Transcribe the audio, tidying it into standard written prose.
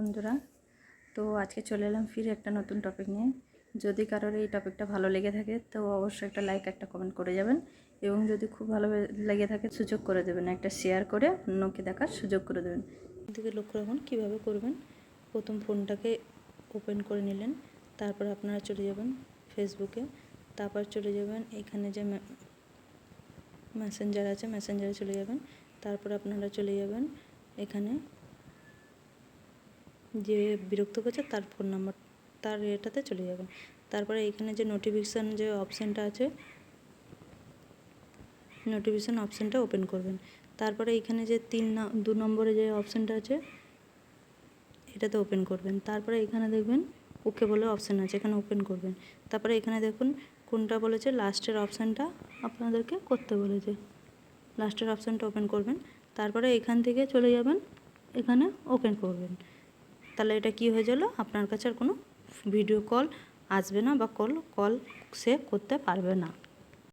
বন্ধুরা, তো আজকে চলে এলাম ফিরে একটা নতুন টপিক নিয়ে। যদি কারোর এই টপিকটা ভালো লেগে থাকে তো অবশ্যই একটা লাইক একটা কমেন্ট করে যাবেন, এবং যদি খুব ভালো লেগে থাকে সুযোগ করে দেবেন, একটা শেয়ার করে অন্যকে দেখার সুযোগ করে দেবেন। এদিকে লক্ষ্য রাখুন কীভাবে করবেন। প্রথম ফোনটাকে ওপেন করে নিলেন, তারপর আপনারা চলে যাবেন ফেসবুকে, তারপর চলে যাবেন এখানে যে মেসেঞ্জার আছে মেসেঞ্জারে চলে যাবেন, তারপর আপনারা চলে যাবেন এখানে যে বিরক্ত করছে তার ফোন নাম্বার তার এটাতে চলে যাবেন। তারপরে এখানে যে নোটিফিকেশান যে অপশানটা আছে নোটিফিকেশান অপশানটা ওপেন করবেন। তারপরে এখানে যে 2 নম্বরে যে অপশানটা আছে এটাতে ওপেন করবেন। তারপরে এখানে দেখবেন ওকে বলে অপশান আছে, এখানে ওপেন করবেন। তারপরে এখানে দেখুন কোনটা বলেছে, লাস্টের অপশানটা আপনাদেরকে করতে বলেছে, লাস্টের অপশানটা ওপেন করবেন। তারপরে এখান থেকে চলে যাবেন এখানে ওপেন করবেন। তাহলে এটা কি হয়ে গেল, আপনার কাছে আর কোনো ভিডিও কল আসবে না বা কল সে করতে পারবে না।